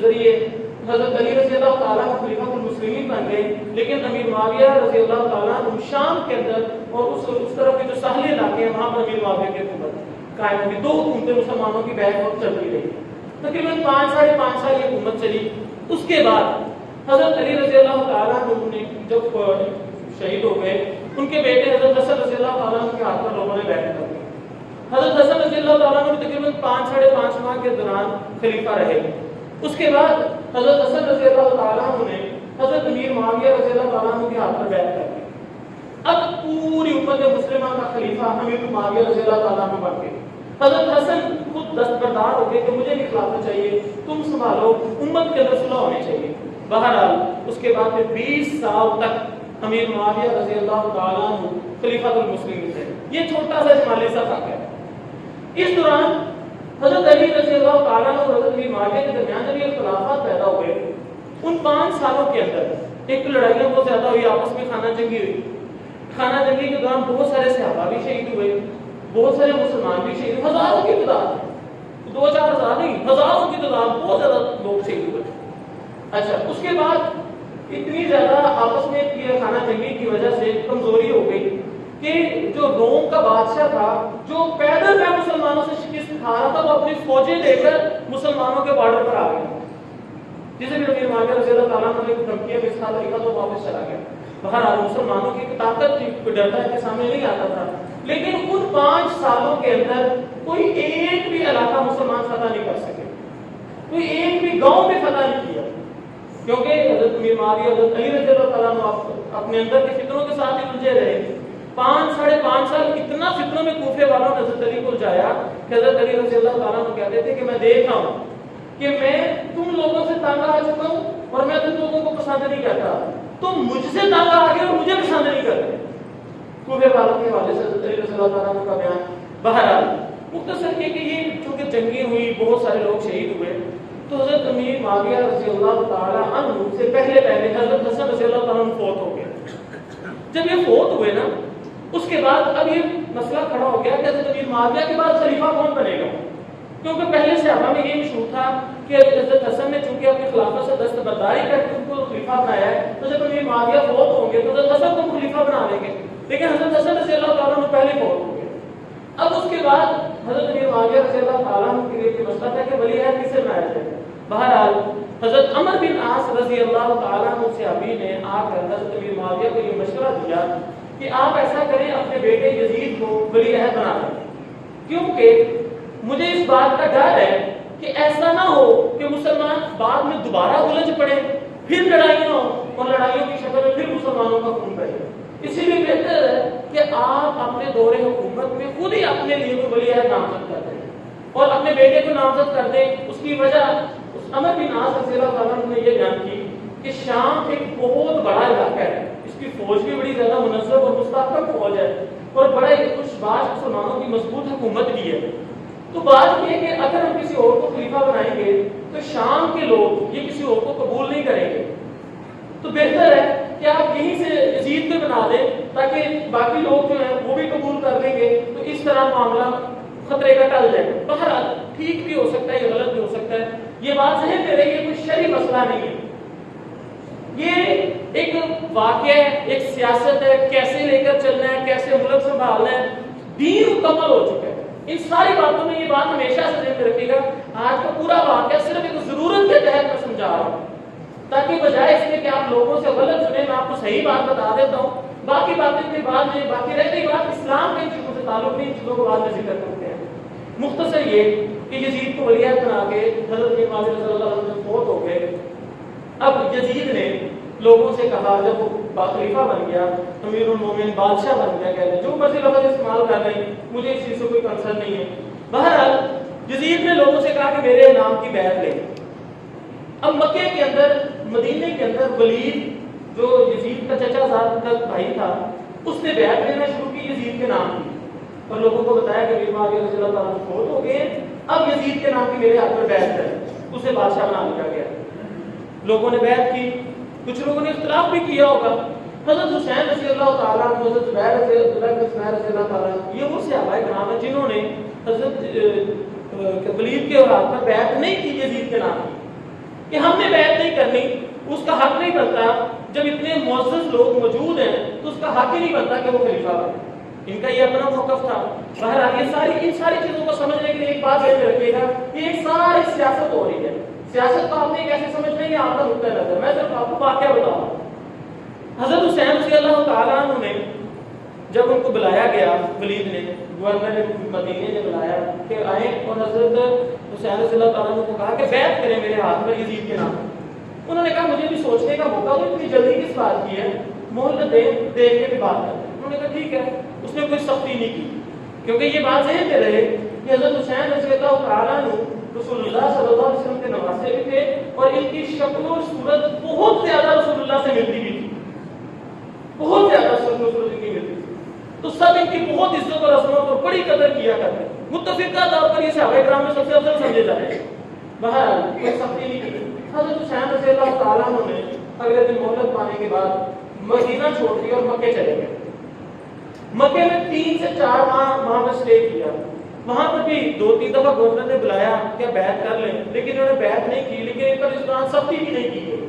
ذریعے حضرت علی رضی اللہ تعالیٰ خلیفہ المسلمین بن گئے، لیکن امیر معاویہ رضی اللہ تعالیٰ شام کے اندر اور اس طرف کے جو ساحلی علاقے ہیں وہاں پر امیر معاویہ کی حکومت قائم ہوئی. دو حکومتیں مسلمانوں کی بیک وقت چلتی رہی، تقریباً 5 ساڑھے 5 سال یہ حکومت چلی. اس کے بعد حضرت علی رضی اللہ تعالیٰ نے جب شہید ہو گئے، ان کے بیٹے حضرت حسن رضی اللہ تعالیٰ کے ہاتھ پر لوگوں نے بیعت کر دی. حضرت حسن رضی اللہ تعالیٰ نے تقریباً 5 ساڑھے 5 ماہ کے دوران خلیفہ رہے. اس کے بعد حضرت حسن رضی اللہ تعالیٰ نے حضرت امیر معاویہ رضی اللہ تعالیٰ کے ہاتھ پر بیعت کر دی. اب پوری امت مسلمہ کا خلیفہ امیر معاویہ رضی اللہ تعالیٰ بن گئے. حضرت حسن خود دستبردار ہو گئے کہ مجھے نہیں خلافت چاہیے، تم سنبھالو، امت کے اندر صلح ہونی چاہیے. بہرحال اس کے بعد 20 سال تک امیر معاویہ رضی اللہ تعالیٰ خلیفۃ المسلمین تھے. یہ چھوٹا سا شمالی سا خاکہ ہے. اس دوران حضرت علی رضی اللہ تعالیٰ اور حضرت امیر معاویہ کے درمیان جب یہ اختلافات پیدا ہوئے، ان 5 سالوں کے اندر ایک تو لڑائیاں بہت زیادہ ہوئی، آپس میں خانہ جنگی ہوئی. خانہ جنگی کے دوران بہت سارے صحابہ بھی شہید ہوئے، بہت سارے مسلمان بھی شہید ہوئے، ہزاروں کی تعداد، 2-4 ہزار نہیں، ہزاروں کی تعداد، بہت زیادہ لوگ شہید ہوئے. اچھا، اس کے بعد اتنی زیادہ آپس میں خانہ جنگی کی وجہ سے کمزوری ہو گئی کہ جو روم کا بادشاہ تھا، جو پیدل میں مسلمانوں سے شکست کھا رہا تھا، وہ اپنی فوجیں لے کر مسلمانوں کے بارڈر پر آ گیا. جسے بھی امیر معاویہ رضی اللہ تعالیٰ نے دھمکیاں اس کا طریقہ تو واپس چلا گیا. بہرحال مسلمانوں کی طاقت کوئی ڈرتا ہے کہ سامنے نہیں آتا تھا. لیکن ان 5 سالوں کے اندر کوئی ایک بھی علاقہ مسلمان فتح نہیں کر سکے، کوئی ایک بھی گاؤں میں فتح نہیں کیا، کیونکہ حضرت امیر معاویہ حضرت علی رضی اللہ تعالیٰ نے اپنے اندر کے فتنوں کے ساتھ ہی الجھے رہے. 5 ساڑھے 5 سال اتنا فتنوں میں کوفے والوں نے حضرت علی کو الجھایا کہ حضرت علی رضی اللہ تعالیٰ نے کہتے تھے کہ میں دیکھ رہا ہوں کہ میں تم لوگوں سے تنگ آ چکا ہوں اور میں تم لوگوں کو پسند نہیں کرتا، تم مجھ سے تنگ آ گئے اور مجھے پسند نہیں کرتے. کوفے والوں کے حوالے سے حضرت علی رضی اللہ تعالیٰ کا بیان. بہرحال مختصر یہ کہ یہ چونکہ جنگیں ہوئی، بہت سارے لوگ شہید ہوئے، تو حضرت امیر معاویہ رضی اللہ تعالیٰ عنہ سے پہلے حضرت حسن رضی اللہ تعالیٰ عنہ فوت ہو گئے. جب یہ فوت ہوئے نا، اس کے بعد اب یہ مسئلہ کھڑا ہو گیا کہ حضرت امیر معاویہ کے بعد خلیفہ کون بنے گا، کیونکہ پہلے صحابہ میں یہ مشہور تھا کہ حضرت حسن نے چونکہ اپنی خلافت سے دستبرداری کر کے ان کو خلیفہ بنایا ہے، تو جب امیر معاویہ فوت ہوں گے تو حضرت حسن کو خلیفہ بنا دیں گے. لیکن حضرت حسن رضی اللہ تعالیٰ عنہ پہلے فوت ہو گئے. اب اس کے بعد حضرت امیر معاویہ رضی اللہ تعالیٰ عنہ کے لیے مسئلہ تھا کہ ولی عہد کسے بنایا جائے. بہرحال حضرت عمر بن عاص رضی اللہ تعالیٰ عنہ صحابی نے آ کر حضرت امیر معاویہ کو یہ مشورہ دیا کہ آپ ایسا کریں، اپنے بیٹے یزید کو ولی عہد بنا دیں، کیونکہ مجھے اس بات کا ڈر ہے کہ ایسا نہ ہو کہ مسلمان بعد میں دوبارہ الجھ پڑے، پھر لڑائیاں ہوں اور لڑائیوں کی شکل میں پھر مسلمانوں کا خون بہے. اسی لیے بہتر ہے کہ آپ اپنے دور حکومت میں خود ہی اپنے لیے کوئی ولی عہد نامزد کر دیں اور اپنے بیٹے کو نامزد کر دیں. اس کی وجہ عمر بن عاص رضی اللہ تعالیٰ عنہ نے یہ بیان کی کہ شام ایک بہت بڑا علاقہ ہے، اس کی فوج بھی بڑی زیادہ منظم اور مستحکم فوج ہے اور بڑے خوش باش مسلمانوں کی مضبوط حکومت بھی ہے. تو بات یہ کہ اگر ہم کسی اور کو خلیفہ بنائیں گے تو شام کے لوگ یہ کسی اور کو قبول نہیں کریں گے، تو بہتر ہے کہ آپ یہیں سے یزید پہ بنا دیں تاکہ باقی لوگ جو ہیں وہ بھی قبول کر لیں گے، تو اس طرح معاملہ خطرے کا ٹل جائے گا. بہرحال ٹھیک بھی ہو سکتا ہے یا غلط بھی ہو سکتا ہے، یہ بات ذہن میں رہے، یہ کوئی شرعی مسئلہ نہیں ہے، یہ ایک واقعہ ہے، ایک سیاست ہے، کیسے لے کر چلنا ہے، کیسے ملک سنبھالنا ہے. دین مکمل ہو چکا ہے. ان ساری باتوں میں یہ بات ہمیشہ سے ذہن میں رکھیے گا. آج کا پورا واقعہ صرف ایک ضرورت کے تحت میں سمجھا رہا ہوں، تاکہ بجائے اس کے کہ آپ لوگوں سے غلط سنیں، میں آپ کو صحیح بات بتا دیتا ہوں. باقی باتیں کے بعد میں باقی رہ گئی بات اسلام کے چیزوں سے تعلق نہیں، چیزوں کو بعد میں ذکر کرتے ہیں. مختصر یہ کہ یزید کو ولی عہد بنا کے حضرت امیر معاویہ رضی اللہ عنہ فوت ہو گئے. اب یزید نے لوگوں سے کہا، جب وہ خلیفہ بن گیا، امیر المومنین بادشاہ بن گیا، کہتے جو مرضی لفظ استعمال کر لیں، مجھے اس چیز سے کوئی کنسرن نہیں ہے. بہرحال یزید نے لوگوں سے کہا کہ میرے نام کی بیعت لیں. اب مکے کے اندر، مدینے کے اندر ولید جو یزید کا چچا زاد تک بھائی تھا، اس نے بیعت لینا شروع کی یزید کے نام کی اور لوگوں کو بتایا کہ امیر معاویہ رضی اللہ تعالیٰ فوت ہو گئے، اب یزید کے نام کی میرے ہاتھ پر بیعت ہے. اسے بادشاہ بنا دیا گیا. لوگوں نے بیعت کی. کچھ لوگوں نے اختلاف بھی کیا ہوگا. حضرت حسین رضی اللہ تعالیٰ عنہ، حضرت زبیر رضی اللہ تعالیٰ عنہ، یہ وہ صحابہ کرام ہیں جنہوں نے حضرت ولید کے ہاتھ پر بیعت نہیں کی یزید کے نام کی. کہ ہم نے بیعت نہیں کرنی، اس کا حق نہیں بنتا، جب اتنے معزز لوگ موجود ہیں تو اس کا حق ہی نہیں بنتا کہ وہ خلیفہ بنے۔ ان کا یہ اپنا موقف تھا۔ بہرحال ان ساری چیزوں کو سمجھنے کے لیے ایک بات ذہن میں رکھیے گا کہ ایک ساری سیاست ہو رہی ہے۔ سیاست کو آپ نے کیسے سمجھنا ہے، آپ کا نقطہ نظر، میں صرف آپ کو واقعہ بتاؤں۔ حضرت حسین رضی اللہ تعالیٰ عنہ نے جب ان کو بلایا گیا، ولید نے، گورنر مدینے نے بلایا کہ آئیں، اور حضرت حسین رضی اللہ تعالیٰ عنہ کو کہا کہ بیعت کریں میرے ہاتھ پر یزید کے نام۔ انہوں نے کہا مجھے بھی سوچنے کا موقع دو، اتنی جلدی کس بات کی ہے، مہلت دیکھ کے بھی بات کرتے ہیں۔ انہوں نے کہا ٹھیک ہے، اس نے کوئی سختی نہیں کی، کیونکہ یہ بات ذہن میں رہے کہ حضرت حسین رضی اللہ تعالیٰ عنہ رسول اللہ صلی اللہ علیہ وسلم کے نواسے بھی تھے، اور ان کی شکل و صورت بہت زیادہ رسول اللہ سے ملتی بھی تھی، بہت زیادہ شکل و صورت ان کی ملتی تھی، تو سب ان کی بہت عزت اور عظمت اور بڑی قدر کیا کرتے۔ متفقہ طور پر یہ صحابہ کرام میں سب سے افضل سمجھے جاتے ہیں۔ بہرحال کوئی سختی نہیں کی۔ حضرت حسین رضی اللہ تعالیٰ عنہ نے اگلے دن مہلت پانے کے بعد مدینہ چھوڑ دیا اور مکے چلے گئے۔ مکے میں 3 سے 4 ماہ وہاں پر اسٹے کیا۔ وہاں پر بھی 2-3 دفعہ گورنر نے بلایا کہ بیعت کر لیں، لیکن انہوں نے بیعت نہیں کی، لیکن ان پر اس دوران سختی بھی نہیں کی گئی۔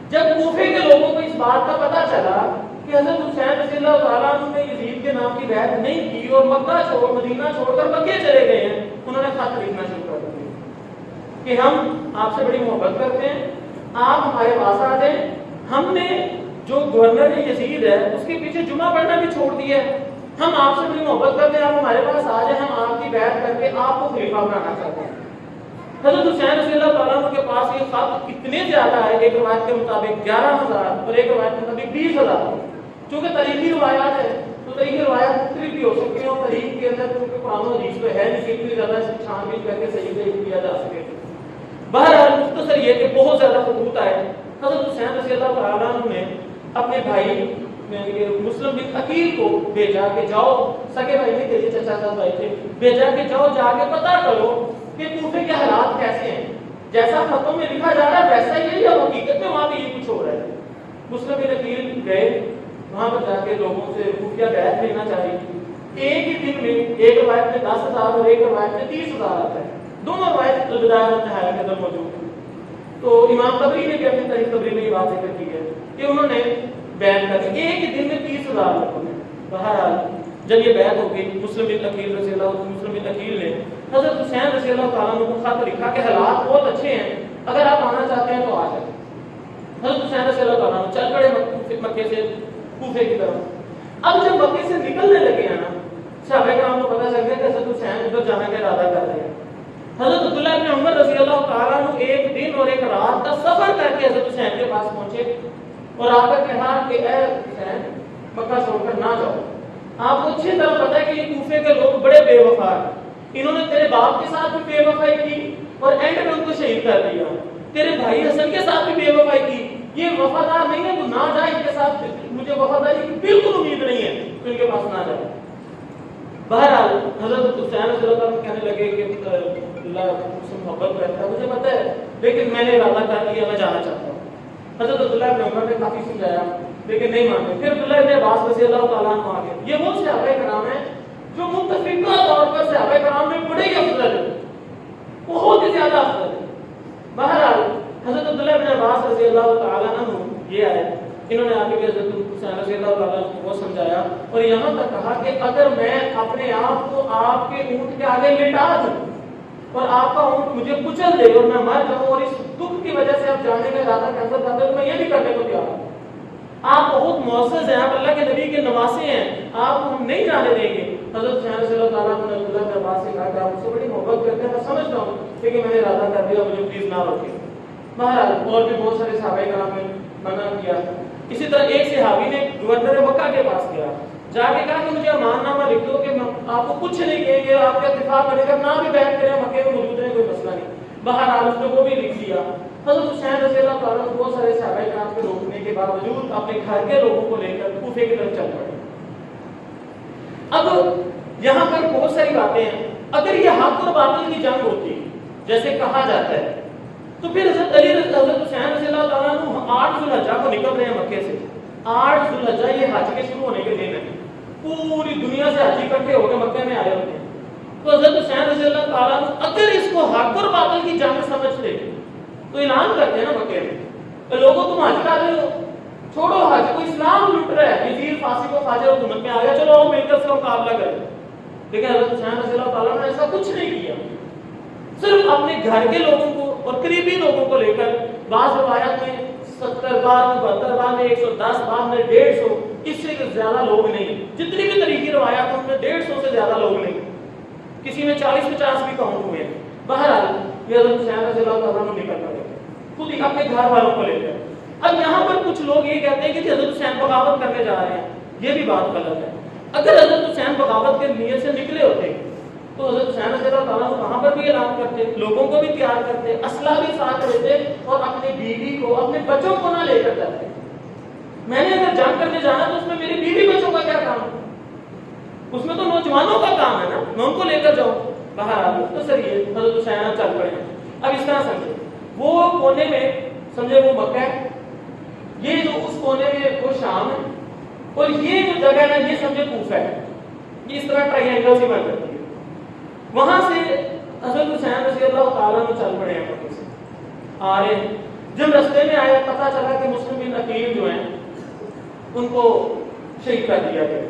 جب کوفے کے لوگوں کو اس بات کا پتہ چلا کہ حضرت حسین رضی اللہ تعالیٰ عنہ نے یزید کے نام کی بیعت نہیں کی اور مکہ چھوڑ مدینہ چھوڑ کر مکے چلے گئے ہیں، انہوں نے خط لکھنا شروع کر دیا کہ ہم آپ سے بڑی محبت کرتے ہیں، آپ ہمارے پاس آ جائیں۔ ہم نے جو گورنر یزید ہے اس کے پیچھے جمعہ پڑھنا بھی چھوڑ دیا ہے، ہم آپ سے بڑی محبت کرتے ہیں، آپ ہمارے پاس آ جائیں، ہم آپ کی بیعت کر کے آپ کو خلیفہ بنانا چاہتے ہیں۔ حضرت حسین رضی اللہ تعالیٰ عنہ کے پاس یہ خط اتنے زیادہ ہے، ایک روایت کے مطابق 11,000 اور ایک روایت کے مطابق 20,000، چونکہ تاریخی روایات ہے تو تاریخی روایات مختلف بھی ہو سکتی ہیں، اور تاریخ کے اندر کیونکہ قرآن و حدیث تو ہے نہیں کہ اتنی زیادہ چھان بین کر کے صحیح صحیح کیا جا سکے۔ بہرحال مختصر یہ کہ بہت زیادہ خطوط آئے۔ حضرت حسین رضی اللہ تعالیٰ عنہ نے اپنے بھائی مسلم بن عقیل کو بھیجا کہ جاؤ، سگے بھائی نہیں تھے، چچا صاحب بھائی تھے، بھیجا کہ جاؤ جا کے پتہ کرو کہ کوفے کے حالات کیسے ہیں، جیسا خطوں میں لکھا جا رہا ہے ویسا ہی ہے یا حقیقت میں وہاں پہ یہ کچھ ہو رہا ہے۔ مسلم بن عقیل گئے، وہاں پر جا کے لوگوں سے خفیہ بیعت لینا چاہیے۔ ایک ہی دن میں ایک روایت میں 10,000 اور ایک روایت میں 30,000 آتا ہے، دونوں روایت البدایہ والنہایہ کے اندر موجود ہیں۔ تو امام طبری نے بھی اپنی تاریخ طبری میں یہ بات ذکر کی ہے کہ انہوں نے بیعت کر کے ایک ہی دن میں 30,000 لوگوں نے۔ بہرحال جب یہ بیعت ہو گئی، مسلم بن عقیل نے حضرت حسین رضی اللہ تعالیٰ عنہ کو خط لکھا کہ حالات بہت اچھے ہیں، اگر آپ آنا چاہتے ہیں تو آ جائیں۔ حضرت حسین رضی اللہ تعالیٰ عنہ چل پڑے مکے سے کوفے کی طرف۔ اب جب مکے سے نکلنے لگے ہیں نا، صحابہ کرام کو پتہ چل گیا کہ حضرت حسین ادھر جانے کا ارادہ کر رہے ہیں۔ حضرت عبداللہ بن عمر رضی اللہ تعالیٰ عنہ ایک دن اور ایک رات کا سفر کر کے حضرت حسین کے پاس پہنچے اور آ کر کہا کہ اے حسین مکہ چھوڑ کر نہ جاؤ، آپ کو اچھی طرح پتہ ہے کہ یہ کوفے کے لوگ بڑے بے وفا ہیں، انہوں نے تیرے باپ کے ساتھ بھی بے وفائی کی اور اینڈ میں ان کو شہید کر دیا، تیرے بھائی حسن کے ساتھ بھی بے وفائی کی، یہ وفادار نہیں ہے، تو نہ جائے ان کے ساتھ، مجھے وفاداری کی بالکل امید نہیں ہے تو ان کے پاس نہ جائے۔ بہرحال حضرت حسین رضی اللہ عنہ کہنے لگے کہ اللہ سے محبت کرتا ہے، مجھے پتہ ہے، لیکن میں نے ارادہ کر لیا، میں جانا چاہتا ہوں۔ حضرت عبداللہ بن عمر نے کافی سمجھایا لیکن نہیں مانتے۔ پھر عبداللہ بن عباس رضی اللہ تعالیٰ عنہ آ گئے۔ یہ وہ صحابہ کرام ہیں جو متفقہ طور پر صحابہ کرام میں بڑے ہی افضل ہیں، بہت ہی زیادہ افضل ہیں۔ بہرحال حضرت عبداللہ بن عباس رضی اللہ تعالیٰ عنہ یہ آئے، انہوں نے آ کے حضرت حسین رضی اللہ تعالیٰ عنہ کو سمجھایا اور یہاں تک کہا کہ اگر میں اپنے آپ کو آپ کے اونٹ کے آگے لٹا دوں اور آپ کا اونٹ مجھے کچل دے اور میں مر جاؤں اور اس دکھ کی وجہ سے آپ جانے کا ارادہ کینسل کر دیں تو میں یہ بھی کرنے کو تیار ہوں۔ آپ بہت معزز ہیں، آپ اللہ کے نبی کے نواسے ہیں، آپ کو ہم نہیں جانے دیں گے۔ حضرت حسین رضی اللہ تعالیٰ عنہ نے عبداللہ بن عباس سے کہا کہ آپ مجھ سے بڑی محبت کرتے ہیں، میں سمجھتا ہوں لیکن میں نے ارادہ کر دیا، مجھے پلیز نہ روکیں۔ بہرحال اور بھی بہت سارے صحابہ کرام نے منع کیا۔ اسی طرح ایک صحابی نے گورنر مکہ کے پاس گیا، جا کے کہا کہ مجھے امان نامہ لکھ دو کہ آپ کو کچھ نہیں کہیں گے، آپ کا اتفاق بنے گا، نہ بھی بیعت کریں، مکے میں موجود ہیں، کوئی مسئلہ نہیں۔ بہرحال اس نے وہ بھی لکھ دیا۔ حضرت حسین رضی اللہ تعالیٰ عنہ بہت سارے صحابہ کرام کے روکنے کے باوجود اپنے گھر کے لوگوں کو لے کر کوفے کی طرف چل پڑے۔ اب یہاں پر بہت ساری باتیں ہیں۔ اگر یہ حق اور باطل کی جنگ ہوتی جیسے کہا جاتا ہے تو پھر حضرت حسین رضی اللہ تعالیٰ عنہ 8 ذوالحجہ کو نکل رہے ہیں مکے سے۔ 8 ذوالحجہ یہ حج کے شروع ہونے کے دن ہے، پوری دنیا سے حاجی اکٹھے ہو کے مکے میں آئے ہوتے ہیں۔ تو حضرت حسین رضی اللہ تعالیٰ عنہ اگر اس کو حق اور باطل کی جنگ سمجھتے تو اعلان کرتے ہیں نا مکے میں کہ لوگوں تم حج کر رہے ہو، چھوڑو حج، کوئی اسلام لٹ رہا ہے، یزید فاسق و فاجر حکومت میں آ گیا، چلو آؤ مل کر اس کا مقابلہ کریں۔ لیکن حضرت حسین رضی اللہ تعالیٰ نے ایسا کچھ نہیں کیا، صرف اپنے گھر کے لوگوں کو اور قریبی لوگوں کو لے کر، بعض روایات میں 70 بعض 72 بعض میں 110 بعض میں 150، اس سے زیادہ لوگ نہیں، جتنی بھی طریقی روایات ہیں ان میں 150 سے زیادہ لوگ نہیں، کسی میں 40-50 بھی کاؤنٹ ہوئے ہیں۔ بہرحال یہ حضرت حسین رضی اللہ تعالیٰ عنہ نکل پڑے خود ہی اپنے گھر والوں کو لے کر۔ اب یہاں پر کچھ لوگ یہ کہتے ہیں کہ حضرت حسین بغاوت کرنے جا رہے ہیں، یہ بھی بات غلط ہے۔ اگر حضرت حسین بغاوت کے نیت سے نکلے ہوتے تو حضرت حسین رضی اللہ تعالیٰ وہاں پر بھی اعلان کرتے، لوگوں کو بھی تیار کرتے، اسلحہ بھی ساتھ لیتے اور اپنی بیوی کو اپنے بچوں کو نہ لے کر جاتے۔ میں نے اگر جنگ کرنے جانا تو اس میں میری بیوی بچوں کا کیا کام ہے؟ اس میں تو نوجوانوں کا کام ہے نا، میں ان کو لے کر جاؤں۔ بہرحال مختصر یہ حضرت حسین چل پڑے ہیں۔ اب اس طرح سمجھے وہ کونے میں سمجھے وہ مکہ ہے، یہ جو اس کونے میں وہ شام ہے، اور یہ جو جگہ ہے نا یہ سمجھے کوفہ ہے، یہ اس طرح ٹرائینگل سے بن جاتی ہے۔ وہاں سے حضرت حسین رضی اللہ تعالیٰ عنہ چل پڑے ہیں مکے سے آ رہے ہیں۔ جب رستے میں آیا پتہ چلا کہ مسلم بن عقیل جو ہیں ان کو شہید کر دیا گیا۔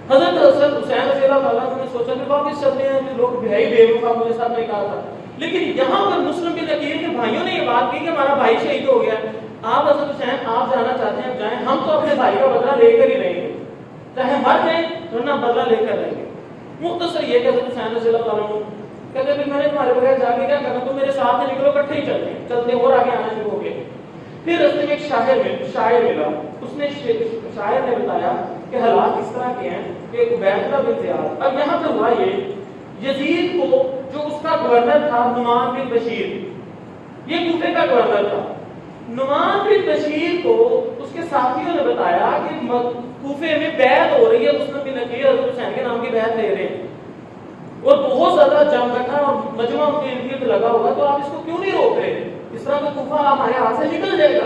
حضرت حسین رضی اللہ تعالیٰ عنہ نے سوچا کہ واپس چلتے ہیں، لوگ بھائی بے وفا مجھے ساتھ نے کہا تھا، لیکن یہاں پر مسلم بن عقیل کے بھائیوں نے یہ بات کی کہ ہمارا بھائی شہید ہو گیا، آپ حضرت حسین آپ جانا چاہتے ہیں جائیں، ہم تو اپنے بھائی کا بدلہ لے کر ہی رہیں گے، چاہے مر جائیں ورنہ بدلہ لے کر رہیں گے۔ مختصر یہ کہ حضرت حسین رضی اللہ تعالیٰ عنہ کہتے پھر میں نے تمہارے بغیر جا کے کیا کرنا، تم میرے ساتھ ہی نکلو، اکٹھے ہی چلتے ہیں، چلتے اور آگے آنا شروع ہو گئے۔ پھر رستے میں ایک شاعر ملا، اس نے شاعر نے بتایا کہ حالات اس طرح کے ہیں کہ عبید اللہ بن زیاد، اب یہاں پہ ہوا یہ یزید کو جو اس کا گورنر تھا نعمان بن بشیر، یہ کوفے کا گورنر تھا، نعمان بن بشیر کو اس کے ساتھیوں نے بتایا کہ کوفے میں بیعت ہو رہی ہے، مسلم بن عقیل حضرت حسین کے نام کی بیعت لے رہے ہیں اور بہت زیادہ جم بیٹھا اور مجمع ان کے ارد گرد لگا ہوا، تو آپ اس کو کیوں نہیں روک رہے، اس طرح تو کوفہ ہمارے ہاتھ سے نکل جائے گا۔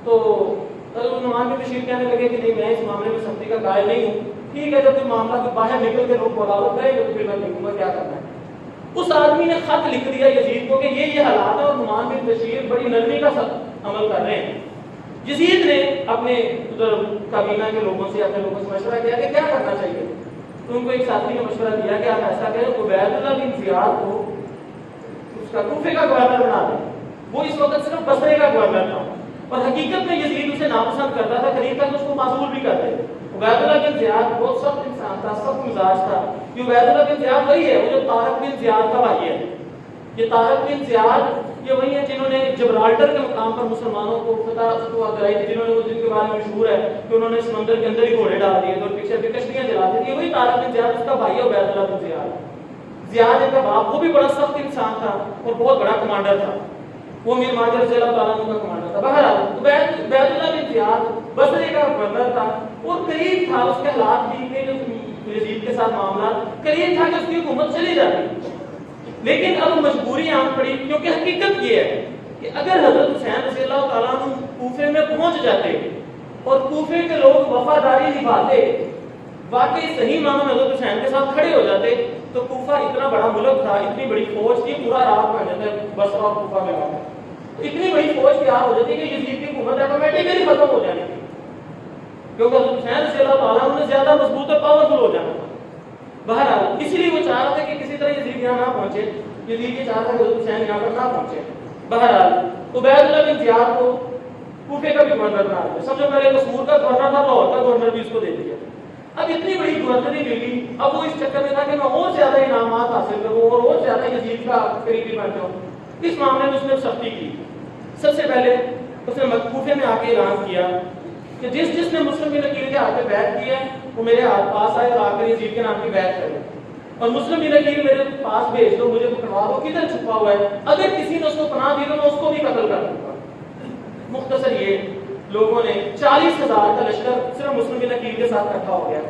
تو نعمان بن بشیر کہنے لگے کہ نہیں، میں اس معاملے میں سختی کا قائل نہیں ہوں، ٹھیک ہے جب کوئی معاملہ باہر نکل کے لوگ بغاوت کریں گے تو پھر میں دیکھوں گا کیا کرنا ہے۔ اس آدمی نے خط لکھ دیا یزید کو کہ یہ حالات ہے اور نعمان بن بشیر بڑی نرمی کا عمل کر رہے ہیں۔ یزید نے اپنے کابینہ کے لوگوں سے اپنے لوگوں سے مشورہ کیا کہ کیا کرنا چاہیے، تو ان کو ایک ساتھی نے مشورہ دیا کہ آپ ایسا کریں عبید اللہ بن زیاد کو اس کا کوفے کا گورنر بنا دیں، وہ اس وقت صرف بصرے کا گورنر تھا اور حقیقت میں یزید اسے ناپسند کرتا تھا، قریب تک اس کو معزول بھی کرتے تھے۔ عبید اللہ بن زیاد بہت سخت انسان تھا، سخت مزاج تھا۔ یہ عبید اللہ بن زیاد وہی ہے وہ جو طارق بن زیاد کا بھائی ہے، یہ طارق بن زیاد یہ وہی ہے جنہوں نے جبرالٹر کے مقام پر مسلمانوں کو فتح کرائی تھی، جنہوں نے جن کے بارے میں مشہور ہے کہ انہوں نے سمندر کے اندر ہی گھوڑے ڈال دیے اور پیچھے سے کشتیاں جلا دی تھی، وہی طارق بن زیاد اس کا بھائی ہے عبید اللہ بن زیاد۔ زیاد کا باپ وہ بھی بڑا سخت انسان تھا اور بہت بڑا کمانڈر تھا، وہ امیر ماجد رضی اللہ تعالیٰ عنہ کا کمانڈر تھا۔ بہرحال عبید اللہ بن زیاد بصرے کا گورنر تھا اور قریب تھا اس کے حالات بھی تھے جو یزید کے ساتھ معاملات قریب تھا کہ اس کی حکومت چلی جاتی، لیکن اب مجبوری آن پڑی کیونکہ حقیقت یہ ہے کہ اگر حضرت حسین رضی اللہ تعالیٰ عنہ کوفے میں پہنچ جاتے اور کوفے کے لوگ وفاداری نبھاتے، واقعی صحیح معنوں میں حضرت حسین کے ساتھ کھڑے ہو جاتے، تو کوفہ اتنا بڑا ملک تھا، اتنی بڑی فوج تھی، پورا عراق بن جاتا ہے بصرہ اور کوفہ میں آتا، تو اتنی بڑی فوج تیار ہو جاتی کہ یزید کی حکومت آٹومیٹکلی ختم ہو جانی تھی، کیونکہ حضرت حسین رضی اللہ تعالیٰ عنہ نے زیادہ مضبوط اور پاورفل ہو جانا تھا۔ بہرحال اسی لیے وہ چاہ رہا تھا کہ کسی طرح یزید یہاں نہ پہنچے، یزید یہ چاہتا ہے کہ حضرت حسین یہاں پر نہ پہنچے۔ بہرحال عبید اللہ بن زیاد کو کوفے کا بھی گورنر بنا دیا، سب سے پہلے قصور کا گورنر تھا، لاہور کا گورنر بھی اس کو دے دیا۔ اب اتنی بڑی گورنری ملی، اب وہ اس چکر میں تھا کہ میں اور زیادہ انعامات حاصل کروں اور زیادہ یزید کا قریبی بن جاؤں۔ اس معاملے میں اس نے سختی کی۔ سب سے پہلے اس نے کوفے میں آ کے اعلان کیا کہ جس نے مسلم بن عقیل کے ہاتھ پہ بیعت کی ہے وہ میرے ہاتھ پاس آئے اور آ کر یزید کے نام کی بیعت کرے، اور مسلم بن عقیل میرے پاس بھیج دو، مجھے پکڑوا دو کدھر چھپا ہوا ہے، اگر کسی نے اس کو پناہ دی تو میں اس کو بھی قتل کر دوں گا۔ مختصر یہ لوگوں نے 40,000 کا لشکر صرف مسلم بن عقیل کے ساتھ اکٹھا ہو گیا،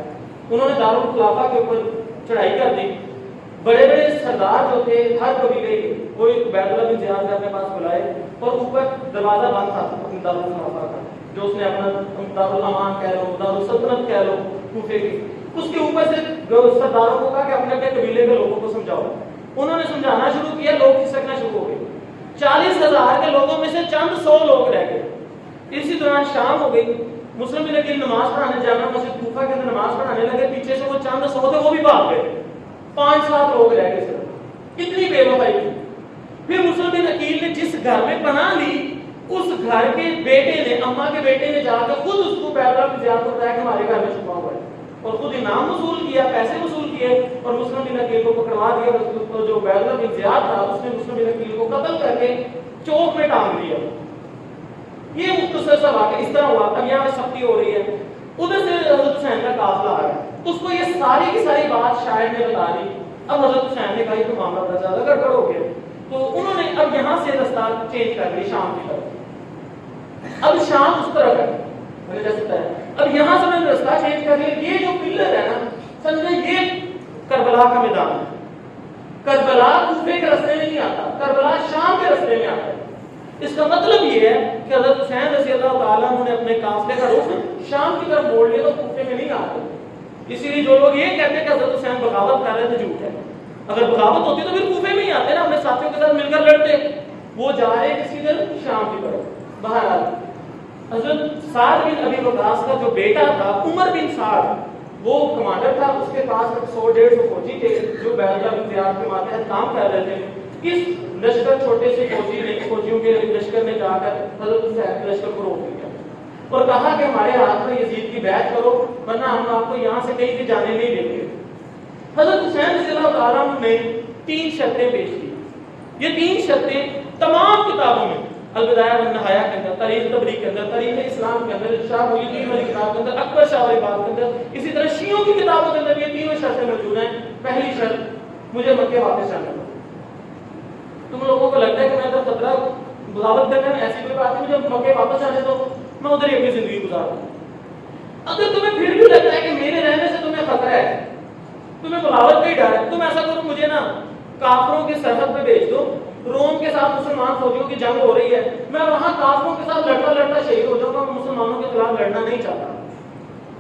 انہوں نے دارالخلافہ کے اوپر چڑھائی کر دی۔ بڑے بڑے سردار جو تھے ہر قبیلے کے وہ عبید اللہ بن زیاد نے اپنے پاس بلائے، اور اوپر دروازہ بند تھا اپنے دارالخلافہ کا جو اس نے اپنا دارالامان کہہ لو، دارالسلطنت کہہ لو کوفے کی، اس کے اوپر سے سرداروں کو کہا کہ اپنے اپنے قبیلے کے لوگوں کو سمجھاؤ۔ انہوں نے سمجھانا شروع کیا، لوگ کھسکنا شروع ہو گئے۔ 40,000 کے لوگوں میں سے چند 100 لوگ رہ گئے. اسی دوران شام ہو گئی. مسلم بن عقیل نماز پڑھانے جامع مسجد کوفہ کے اندر نماز پڑھانے لگے. پیچھے سے وہ چند 100 تھے وہ بھی بھاگ گئے. 5-7 لوگ رہ گئے صرف. اتنی بے وفائی کی. پھر مسلم بن عقیل نے جس گھر میں پناہ لی اس گھر کے بیٹے نے, اماں کے بیٹے نے جا کر خود اس کو بیت اللہ کی زیارت بتایا کہ ہمارے گھر میں چھپا ہوا ہے, اور خود انعام وصول کیا, پیسے وصول کیے, اور مسلم بن عقیل کو پکڑوا دیا. اور جو بیت اللہ بن زیاد تھا اس نے مسلم بن عقیل کو قتل کر کے چوک میں ٹانگ دیا. یہ مختصر سا واقعہ اس طرح ہوا. اب یہاں سختی ہو رہی ہے, ادھر سے حضرت حسین کا قافلہ آ گیا. اس کو یہ ساری کی ساری بات شاعر نے بتا دی. اب حضرت حسین نے کہا یہ تو معاملہ بڑا زیادہ گڑبڑ ہو گیا, تو انہوں نے اب یہاں سے رستہ چینج کر لیا شام کی طرف. اب شام اس طرف ہے, اب یہاں سے میں نے رستہ چینج کر لیا. یہ جو پلر ہے نا سمجھے, یہ کربلا کا میدان ہے. کربلا کوفے کے راستے میں نہیں آتا, کربلا شام کے راستے میں آتا ہے. اس کا مطلب یہ ہے کہ حضرت حسین رضی اللہ تعالیٰ عنہ نے اپنے قافلے کا رخ شام کی طرف موڑ لیا تو کوفے میں نہیں آتے. اسی لیے جو لوگ یہ کہتے ہیں کہ حضرت حسین بغاوت کر رہے تھے, جھوٹ ہے. اگر بغاوت ہوتی تو پھر کوفے میں ہی آتے نا, اپنے ساتھیوں کے ساتھ مل کر لڑتے. وہ جا رہے کسی طرف شام کی طرف. بہرحال حضرت سعد بن ابی وقاص کا جو بیٹا تھا عمر بن سعد, وہ کمانڈر تھا. اس کے پاس 100-150 فوجی تھے جو بیت اللہ بن زیاد کے ماتحت کام کر رہے تھے. اس لشکر چھوٹے سے فوجیوں کے لشکر نے جا کر حضرت حسین کے لشکر کو روک دیا اور کہا کہ ہمارے ہاتھ میں یزید کی بیعت کرو ورنہ ہم آپ کو یہاں سے کہیں بھی جانے نہیں دیں گے. حضرت حسین رضی اللہ تعالیٰ نے 3 شرطیں پیش کی. یہ 3 شرطیں تمام کتابوں میں, البدایہ والنہایہ کے اندر, تاریخ تبری کے اندر, تاریخ اسلام کے اندر, شاہ محی الدین والی کتاب کے اندر, اکبر شاہ والی بات کے اندر, اسی طرح شیعوں کی کتابوں کے اندر یہ تینوں شرطیں موجود ہیں. پہلی شرط, مجھے مکے واپس جانا. تم لوگوں کو لگتا ہے کہ میں تو خطرہ بغاوت کرنے میں ایسی کوئی بات ہے, مجھے مکے واپس آنے دو, میں ادھر ہی اپنی زندگی گزار دوں. اگر تمہیں پھر بھی لگتا ہے کہ میرے رہنے سے تمہیں خطرہ ہے, تمہیں بغاوت کا ہی ڈر ہے, تم ایسا کرو مجھے نا کافروں کی سرحد پہ بھیج دو. روم کے ساتھ مسلمان فوجیوں کی جنگ ہو رہی ہے, میں وہاں کافروں کے ساتھ لڑتا لڑتا شہید ہو جاؤں گا, میں مسلمانوں کے خلاف لڑنا نہیں چاہتا.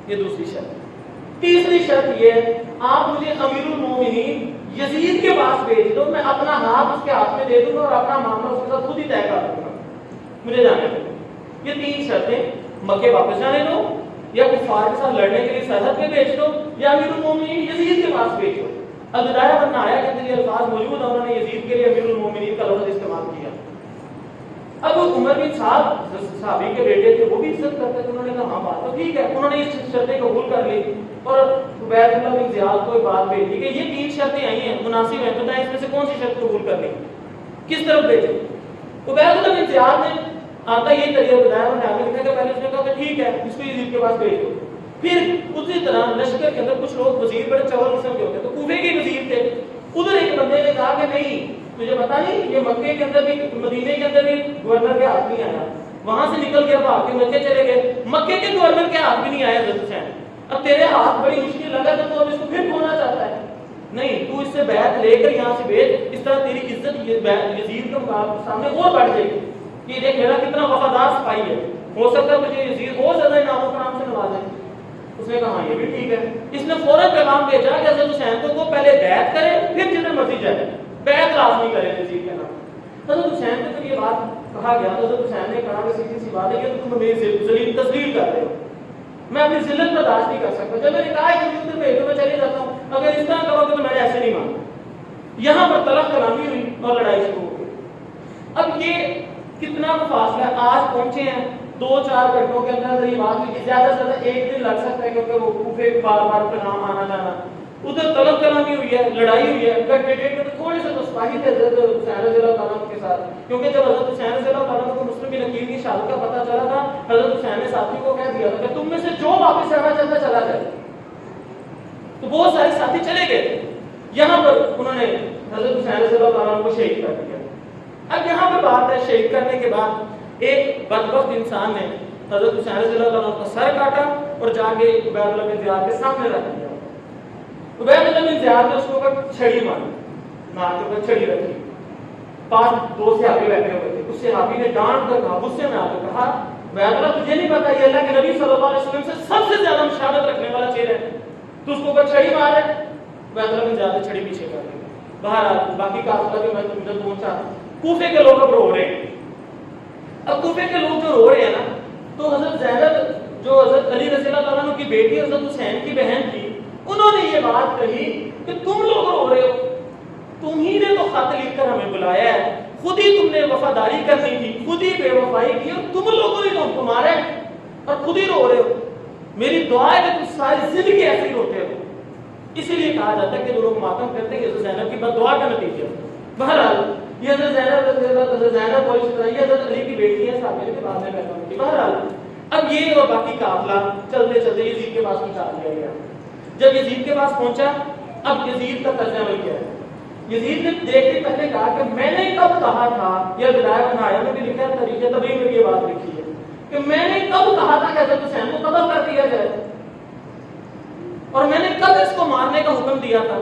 یہ دوسری شرط. تیسری شرط یہ ہے, آپ مجھے امیر المومنین یزید کے پاس بھیج دو, میں اپنا ہاتھ اس کے ہاتھ میں دے دوں گا اور اپنا معاملہ اس کے ساتھ خود ہی طے کر دوں گا, مجھے جانے دو. یہ 3 شرطیں, مکے واپس جانے دو, یا کفار کے ساتھ لڑنے کے لیے سرحد پہ بھیج دو, یا امیر المومنین یزید کے پاس بھیج دو. البدایہ والنہایہ کے اندر یہ الفاظ موجود ہیں, انہوں نے یزید کے لیے امیر المومنین کا لفظ استعمال کیا. اب عمر بن سعد صحابی کے بیٹے تھے, وہ بھی عزت کرتے تھے, انہوں نے کہا ہاں بات تو ٹھیک ہے. انہوں نے یہ شرطیں قبول کر لی اور عبید اللہ بن زیاد کو بات بھیج دی کہ یہ 3 شرطیں آئی ہیں, مناسب ہیں, بتائیں اس میں سے کون سی شرط قبول کرنی, کس طرف بھیجیں. عبید اللہ بن زیاد نے آتا یہ طریقہ بتایا, انہوں نے آگے لکھا کہ پہلے اس نے کہا کہ ٹھیک ہے اس کو یزید کے پاس بھیج دو. پھر اسی طرح لشکر کے اندر کچھ لوگ وزیر بڑے چول قسم کے ہوتے ہیں, تو کوفے کے وزیر تھے, ادھر ایک بندے نے کہا کہ نہیں تجھے پتا نہیں یہ مکے کے اندر بھی مدینے کے اندر بھی گورنر کے ہاتھ نہیں آیا, وہاں سے نکل گیا بھاگ کے مکے چلے گئے, مکے کے گورنر کے ہاتھ بھی نہیں آیا حضرت حسین. اب تیرے ہاتھ بڑی مشکل لگا تو اب اس کو پھر کھونا چاہتا ہے, نہیں تو اس سے بیعت لے کر یہاں سے بھیج, اس طرح تیری عزت یزید کے سامنے اور بڑھ جائے گی کہ دیکھ میرا کتنا وفادار سپاہی ہے, ہو سکتا ہے مجھے یزید اور زیادہ انعاموں کا نام سے نوازے. اس نے کہا ہاں یہ بھی ٹھیک ہے. اس نے فوراً پیغام بھیجا کہ حضرت حسین کو وہ پہلے بیعت کرے پھر جتنے مرضی جائے, بیعت لازمی کرے یزید کے نام. حضرت حسین کو جب یہ بات کہا گیا تو حضرت حسین نے کہا کہ سیدھی سی بات ہے کہ تم میری ذلیل تذلیل کر رہے ہو, میں اپنی ذلت برداشت نہیں کر سکتا. جب میں نے کہا کہ ادھر بھیج دو میں چلے جاتا ہوں, اگر اس طرح کرو گے تو میں نے ایسے نہیں مانا. یہاں پر تلخ کلامی ہوئی اور لڑائی شروع ہو گئی. اب یہ کتنا فاصلہ ہے, آج پہنچے ہیں 2-4 گھنٹوں کے اندر یہ بات ہوئی, زیادہ سے زیادہ 1 دن لگ سکتا ہے کیونکہ وہ کوفے بار بار پیغام آنا جانا. ادھر طلب کلامی ہوئی ہے, لڑائی ہوئی ہے, گھنٹے ڈیڑھ گھنٹے تھوڑے سے تو سپاہی تھے حضرت حسین رضی اللہ تعالیٰ کے ساتھ, کیونکہ جب حضرت حسین رضی اللہ تعالیٰ کو مسلم بن عقیل کی شہادت کا پتہ چلا تھا, حضرت حسین نے ساتھی کو کہہ دیا تھا کہ تم میں سے جو واپس آنا چاہتا چلا جائے. تو بہت سارے ساتھی چلے گئے تھے. یہاں پر انہوں نے حضرت حسین رضی اللہ تعالیٰ کو شہید کر دیا. اب یہاں پر بات ہے شہید کرنے کے بعد ایک بدبخت انسان نے حضرت حسین رضی اللہ تعالیٰ کا سر کاٹا اور جا کے عبید اللہ بن زیاد کے سامنے رکھ دیا. عبید اللہ بن زیاد نے اس کو چھڑی ماری, ناک کے اوپر چھڑی رکھی. پاس 2 صحابی بیٹھے ہوئے تھے, اس صحابی نے ڈانٹ کر کہا, غصے میں آ کر کہا عبید اللہ تجھے نہیں پتا یہ اللہ کے نبی صلی اللہ علیہ وسلم سے سب سے زیادہ مشابہت رکھنے والا چہرہ ہے, تو اس کو اوپر چھڑی مار ہے. عبید اللہ بن زیاد نے چھڑی پیچھے کر دی. بہرحال باقی قافلہ بھی میں تمہیں پہنچا, کوفے کے لوگ اب رو رہے ہیں. اب کوفے کے لوگ جو رو رہے ہیں نا, تو حضرت زینب جو حضرت علی رضی اللہ تعالیٰ عنہ کی بیٹی حضرت حسین کی بہن تھی, انہوں نے یہ بات کہی کہ تم لوگ رو رہے ہو, تم ہی نے تو خط لکھ کر ہمیں بلایا ہے, خود ہی تم نے وفاداری کرنی تھی, خود ہی بے وفائی کی, اور تم لوگوں نے تو ہم کو مارا ہے اور خود ہی رو رہے ہو. میری دعا ہے کہ تم ساری زندگی ایسے ہی روتے ہو. اسی لیے کہا جاتا ہے کہ جو لوگ ماتم کرتے ہیں حضرت زینب کی بد دعا کا نتیجہ. بہرحال یہ حضرت زینب اور اس طرح یہ حضرت علی کی بیٹی ہے, صاحب کے بعد میں پیدا ہوئی. بہرحال اب یہ اور باقی قافلہ چلتے چلتے یزید کے پاس پہنچا دیا گیا. جب یزید کے پاس پہنچا, اب یزید کا طرز عمل کیا ہے. یزید نے دیکھتے پہلے کہا کہ میں نے کب کہا تھا, یا بدایہ بنایا میں بھی لکھا ہے طریقہ تبھی میں یہ بات لکھی ہے کہ میں نے کب کہا تھا کہ حضرت حسین کو قتل کر دیا جائے, اور میں نے کب اس کو مارنے کا حکم دیا تھا.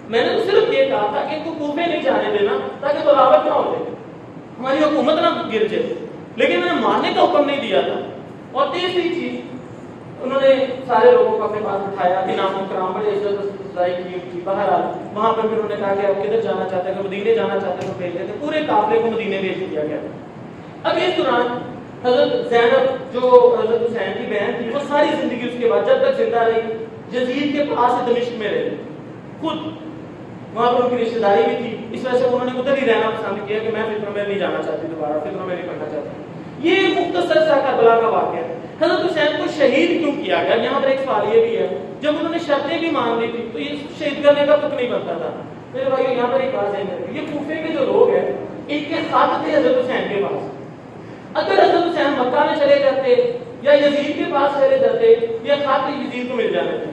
میں نے تو صرف یہ کہا تھا کہ ان کو کوفے نہیں جانے دینا تاکہ بغاوت نہ ہو جائے, ہماری حکومت نہ گر جائے, لیکن میں نے مارنے کا حکم نہیں دیا تھا. اور تیسری چیز, انہوں نے سارے لوگوں کو اپنے پاس بٹھایا, انعام و کرام بڑے عزت افزائی کی تھی. بہرحال وہاں پر پھر انہوں نے کہا کہ آپ کدھر جانا چاہتے ہیں, کہ مدینے جانا چاہتے ہیں تو بھیج دیتے. پورے قافلے کو مدینے بھیج دیا گیا. اب اس دوران حضرت زینب جو حضرت حسین کی بہن تھی, وہ ساری زندگی اس کے بعد جب تک زندہ رہی یزید کے پاس دمشق میں رہی. خود وہاں پر ان کی رشتہ داری بھی تھی, اس وجہ سے انہوں نے ادھر ہی رہنا پسند کیا کہ میں فکر میں نہیں جانا چاہتی, دوبارہ فکر میں نہیں پڑھنا چاہتی. یہ مختصر سا کربلا کا واقعہ ہے. حضرت حسین کو شہید کیوں کیا گیا, یہاں پر ایک سوال یہ بھی ہے. جب انہوں نے شرطیں بھی مان لی تھی تو یہ شہید کرنے کا تک نہیں بنتا تھا. میرے بھائیو یہاں پر ایک بات ذہن رکھیں, یہ کوفے کے جو لوگ ہیں ان کے خط تھے حضرت حسین کے پاس. اگر حضرت حسین مکہ میں چلے جاتے یا یزید کے پاس چلے جاتے, یہ خط یزید کو مل جانے تھے,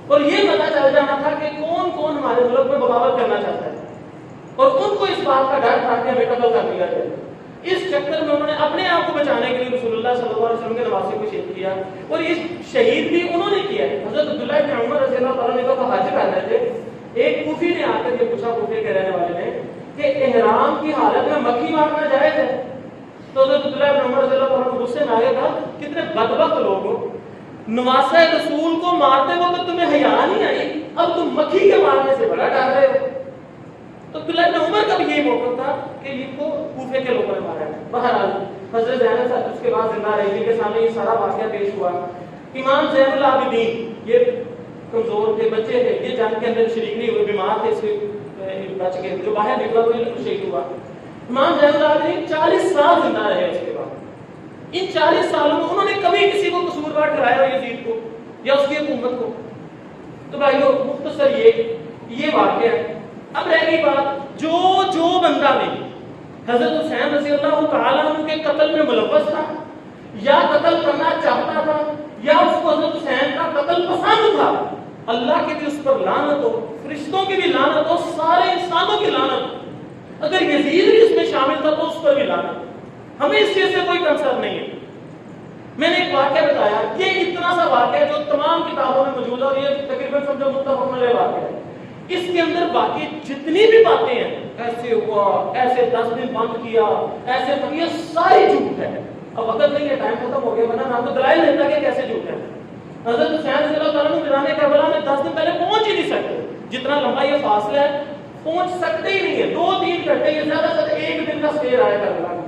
اور یہ پتہ چل جانا تھا کہ کون کون ہمارے ملک میں بغاوت کرنا چاہتا ہے, اور ان کو اس بات کا ڈر تھا کہ ہمیں قتل کر دیا جائے. اس چکر میں انہوں نے اپنے آپ کو بچانے کے لیے رسول اللہ صلی اللہ علیہ وسلم کے نواسے کو شہید کیا, اور یہ شہید بھی انہوں نے کیا ہے. حضرت عبداللہ بن عمر رضی اللہ تعالیٰ عنہ کو حج کر رہے تھے, ایک کوفی نے آ کر یہ پوچھا, کوفے کے رہنے والے نے, کہ احرام کی حالت میں مکھی مارنا جائز ہے. تو حضرت عبداللہ بن عمر رضی اللہ تعالیٰ عنہ غصے میں آ گیا, تھا کتنے بدبخت لوگ ہو, نواسہ رسول کو مارتے وقت تمہیں حیا نہیں آئی, اب تم مکھی کے مارنے سے بڑا ڈر رہے ہو. تو عبداللہ بن عمر کا بھی یہی موقف تھا کہ یہ کو کوفے کے لوگوں نے مارا ہے. بہرحال حضرت زینب صاحب اس کے بعد زندہ رہی, جن کے سامنے یہ سارا واقعہ پیش ہوا. امام زین العابدین یہ کمزور تھے, بچے تھے, یہ جنگ کے اندر شریک نہیں ہوئے, بیمار تھے, اس سے بچ گئے, جو باہر نکلا وہ شہید ہوا. امام زین العابدین 40 سال زندہ رہے. اس کے بعد ان 40 سالوں میں انہوں نے کبھی کسی کو قصوروار ٹھہرایا یزید کو یا اس کی حکومت کو. تو بھائیو مختصر یہ واقعہ ہے. اب رہ گئی بات, جو بندہ بھی حضرت حسین رضی اللہ تعالیٰ عنہ کے قتل میں ملوث تھا, یا قتل کرنا چاہتا تھا, یا اس کو حضرت حسین کا قتل پسند تھا, اللہ کی بھی اس پر لعنت ہو, فرشتوں کی بھی لعنت ہو, سارے انسانوں کی لعنت ہو. اگر یزید بھی اس میں شامل تھا تو اس پر بھی لعنت. ہمیں اس چیز سے کوئی کنسرن نہیں ہے. میں نے ایک واقعہ بتایا, یہ اتنا سا واقعہ جو تمام کتابوں میں موجود ہے, اور یہ تقریباً سمجھو متفق علیہ واقعہ ہے. اس کے اندر باقی جتنی بھی باتیں ہیں, ایسے ہوا, ایسے 10 دن بند کیا, ایسے, یہ ساری جھوٹ ہے. اب وقت نہیں ہے, ٹائم ختم ہو گیا, ورنہ میں آپ کو دلائل دیتا کہ کیسے جھوٹ ہے. حضرت حسین رضی اللہ تعالیٰ عنہ میدان کربلا میں 10 دن پہلے پہنچ ہی نہیں سکتے. جتنا لمبا یہ فاصلہ ہے پہنچ سکتے ہی نہیں ہے. 2-3 گھنٹے, یہ زیادہ سے زیادہ 1 دن کا سٹے آیا کربلا میں.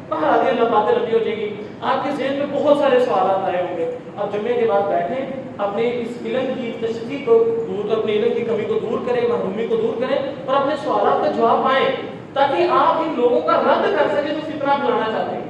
باہر آدھی اللہ باتیں لمبی ہو جائیں گی. آپ کے ذہن میں بہت سارے سوالات آئے ہوں گے. اب جمعے کے بعد بیٹھیں, اپنے اس علم کی تشخیص کو دور, اپنے علم کی کمی کو دور کریں, محرومی کو دور کریں, اور اپنے سوالات کا جواب پائیں, تاکہ آپ ان لوگوں کا رد کر سکیں جو فتنہ پھیلانا چاہتے ہیں.